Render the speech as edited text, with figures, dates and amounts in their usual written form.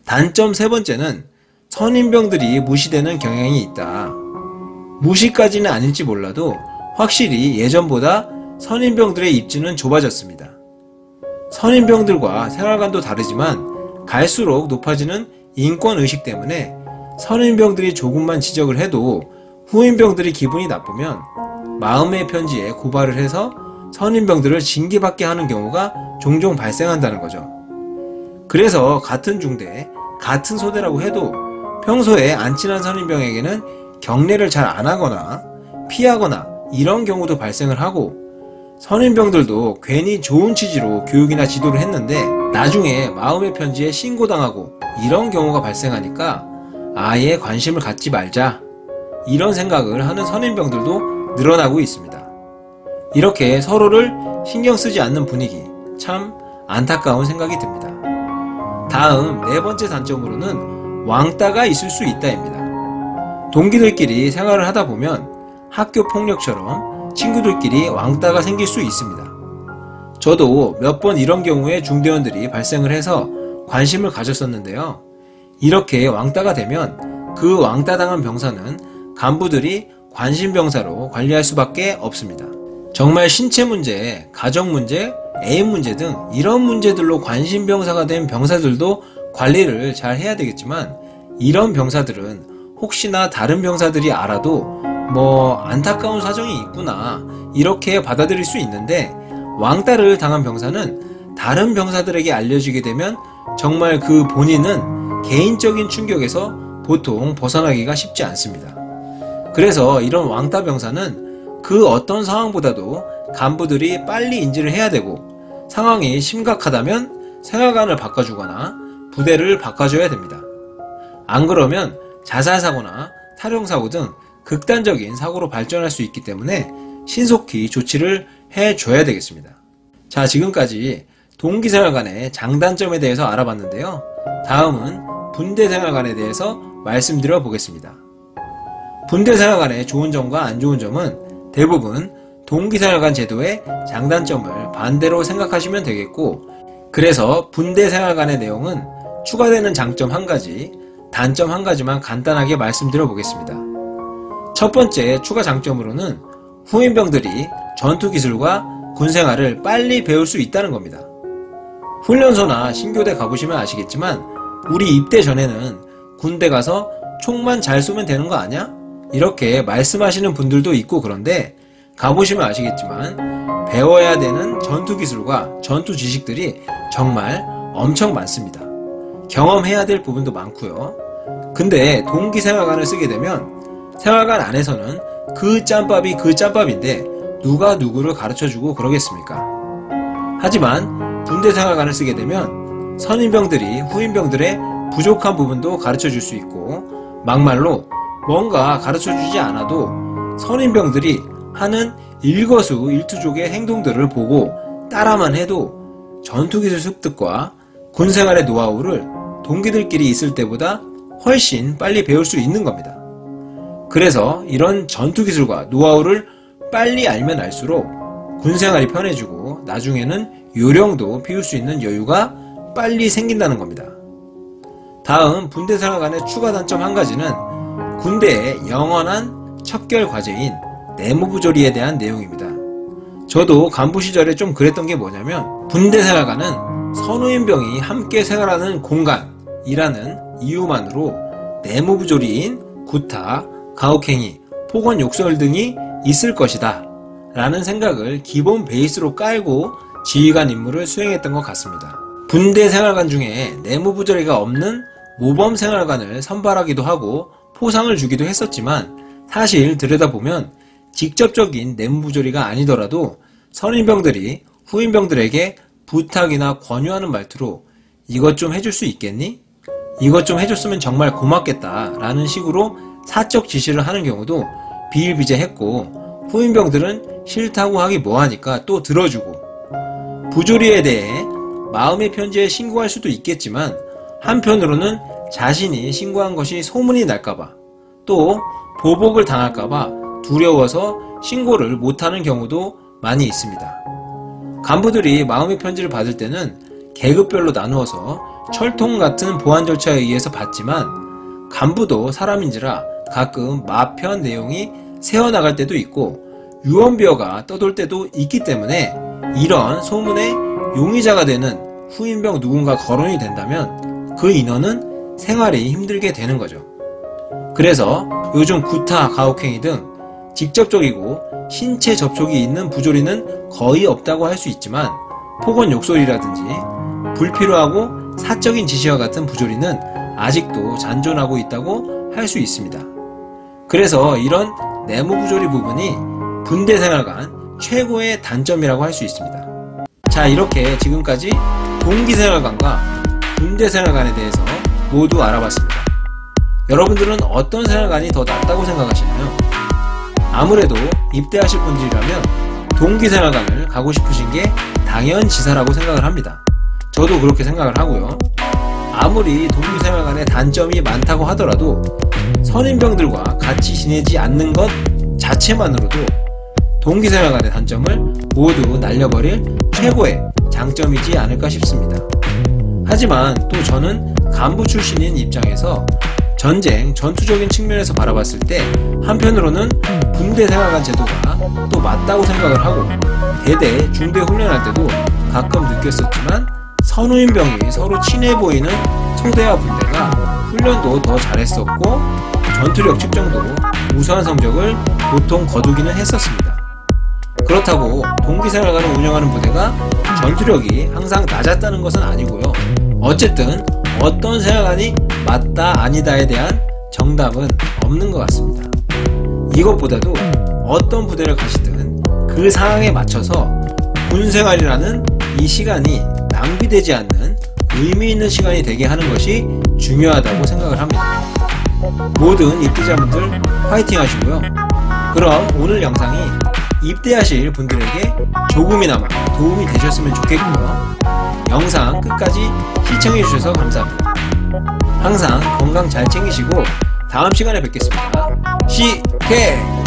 단점 세 번째는 선임병들이 무시되는 경향이 있다. 무시까지는 아닐지 몰라도 확실히 예전보다 선임병들의 입지는 좁아졌습니다. 선임병들과 생활관도 다르지만 갈수록 높아지는 인권의식 때문에 선임병들이 조금만 지적을 해도 후임병들이 기분이 나쁘면 마음의 편지에 고발을 해서 선임병들을 징계받게 하는 경우가 종종 발생한다는 거죠. 그래서 같은 중대, 같은 소대라고 해도 평소에 안 친한 선임병에게는 경례를 잘 안 하거나 피하거나 이런 경우도 발생을 하고, 선임병들도 괜히 좋은 취지로 교육이나 지도를 했는데 나중에 마음의 편지에 신고당하고 이런 경우가 발생하니까 아예 관심을 갖지 말자, 이런 생각을 하는 선임병들도 늘어나고 있습니다. 이렇게 서로를 신경 쓰지 않는 분위기, 참 안타까운 생각이 듭니다. 다음 네 번째 단점으로는 왕따가 있을 수 있다입니다. 동기들끼리 생활을 하다 보면 학교 폭력처럼 친구들끼리 왕따가 생길 수 있습니다. 저도 몇 번 이런 경우에 중대원들이 발생을 해서 관심을 가졌었는데요. 이렇게 왕따가 되면 그 왕따당한 병사는 간부들이 관심병사로 관리할 수밖에 없습니다. 정말 신체 문제, 가정 문제, 애인 문제 등 이런 문제들로 관심병사가 된 병사들도 관리를 잘 해야 되겠지만, 이런 병사들은 혹시나 다른 병사들이 알아도 안타까운 사정이 있구나 이렇게 받아들일 수 있는데, 왕따를 당한 병사는 다른 병사들에게 알려지게 되면 정말 그 본인은 개인적인 충격에서 보통 벗어나기가 쉽지 않습니다. 그래서 이런 왕따 병사는 그 어떤 상황보다도 간부들이 빨리 인지를 해야 되고, 상황이 심각하다면 생활관을 바꿔주거나 부대를 바꿔줘야 됩니다. 안 그러면 자살사고나 탈영사고 등 극단적인 사고로 발전할 수 있기 때문에 신속히 조치를 해줘야 되겠습니다. 자, 지금까지 동기생활관의 장단점에 대해서 알아봤는데요. 다음은 분대생활관에 대해서 말씀드려 보겠습니다. 분대생활관의 좋은 점과 안 좋은 점은 대부분 동기생활관 제도의 장단점을 반대로 생각하시면 되겠고, 그래서 분대생활관의 내용은 추가되는 장점 한 가지, 단점 한 가지만 간단하게 말씀드려 보겠습니다. 첫 번째 추가 장점으로는 후임병들이 전투기술과 군생활을 빨리 배울 수 있다는 겁니다. 훈련소나 신교대 가보시면 아시겠지만 우리 입대 전에는 군대 가서 총만 잘 쏘면 되는 거 아냐? 이렇게 말씀하시는 분들도 있고, 그런데 가보시면 아시겠지만 배워야 되는 전투기술과 전투 지식들이 정말 엄청 많습니다. 경험해야 될 부분도 많고요. 근데 동기생활관을 쓰게 되면 생활관 안에서는 그 짬밥이 그 짬밥인데 누가 누구를 가르쳐주고 그러겠습니까? 하지만 분대생활관을 쓰게 되면 선임병들이 후임병들의 부족한 부분도 가르쳐줄 수 있고, 막말로 뭔가 가르쳐주지 않아도 선임병들이 하는 일거수일투족의 행동들을 보고 따라만 해도 전투기술 습득과 군생활의 노하우를 동기들끼리 있을 때보다 훨씬 빨리 배울 수 있는 겁니다. 그래서 이런 전투기술과 노하우를 빨리 알면 알수록 군생활이 편해지고 나중에는 요령도 피울 수 있는 여유가 빨리 생긴다는 겁니다. 다음 분대생활관의 추가 단점 한 가지는 군대의 영원한 척결 과제인 내무부조리에 대한 내용입니다. 저도 간부 시절에 좀 그랬던 게 뭐냐면, 분대생활관은 선후임병이 함께 생활하는 공간이라는 이유만으로 내무부조리인 구타, 가혹행위, 폭언욕설 등이 있을 것이다 라는 생각을 기본 베이스로 깔고 지휘관 임무를 수행했던 것 같습니다. 분대생활관 중에 내무부조리가 없는 모범생활관을 선발하기도 하고 포상을 주기도 했었지만, 사실 들여다보면 직접적인 내무부조리가 아니더라도 선임병들이 후임병들에게 부탁이나 권유하는 말투로 이것 좀 해줄 수 있겠니? 이것 좀 해줬으면 정말 고맙겠다 라는 식으로 사적 지시를 하는 경우도 비일비재했고, 후임병들은 싫다고 하기 뭐하니까 또 들어주고, 부조리에 대해 마음의 편지에 신고할 수도 있겠지만 한편으로는 자신이 신고한 것이 소문이 날까봐, 또 보복을 당할까봐 두려워서 신고를 못하는 경우도 많이 있습니다. 간부들이 마음의 편지를 받을 때는 계급별로 나누어서 철통 같은 보안 절차에 의해서 받지만 간부도 사람인지라 가끔 마편 내용이 새어나갈 때도 있고 유언비어가 떠돌 때도 있기 때문에 이런 소문의 용의자가 되는 후임병 누군가 거론이 된다면 그 인원은 생활이 힘들게 되는 거죠. 그래서 요즘 구타, 가혹행위 등 직접적이고 신체 접촉이 있는 부조리는 거의 없다고 할 수 있지만 폭언 욕설이라든지 불필요하고 사적인 지시와 같은 부조리는 아직도 잔존하고 있다고 할 수 있습니다. 그래서 이런 내무부조리 부분이 군대생활관 최고의 단점이라고 할 수 있습니다. 자, 이렇게 지금까지 동기생활관과 군대생활관에 대해서 모두 알아봤습니다. 여러분들은 어떤 생활관이 더 낫다고 생각하시나요? 아무래도 입대하실 분들이라면 동기생활관을 가고 싶으신 게 당연지사라고 생각을 합니다. 저도 그렇게 생각을 하고요. 아무리 동기생활관에 단점이 많다고 하더라도 선임병들과 같이 지내지 않는 것 자체만으로도 동기생활관의 단점을 모두 날려버릴 최고의 장점이지 않을까 싶습니다. 하지만 또 저는 간부 출신인 입장에서 전쟁, 전투적인 측면에서 바라봤을 때 한편으로는 군대생활관 제도가 또 맞다고 생각을 하고 대대 중대 훈련할 때도 가끔 느꼈었지만 선후임병이 서로 친해 보이는 소대와 분대가 훈련도 더 잘했었고 전투력 측정도 우수한 성적을 보통 거두기는 했었습니다. 그렇다고 동기생활관을 운영하는 부대가 전투력이 항상 낮았다는 것은 아니고요. 어쨌든 어떤 생활관이 맞다 아니다에 대한 정답은 없는 것 같습니다. 이것보다도 어떤 부대를 가시든 그 상황에 맞춰서 군생활이라는 이 시간이 낭비되지 않는 의미 있는 시간이 되게 하는 것이 중요하다고 생각을 합니다. 모든 입대자분들 화이팅 하시고요. 그럼 오늘 영상이 입대하실 분들에게 조금이나마 도움이 되셨으면 좋겠고요. 영상 끝까지 시청해주셔서 감사합니다. 항상 건강 잘 챙기시고 다음 시간에 뵙겠습니다. 시계!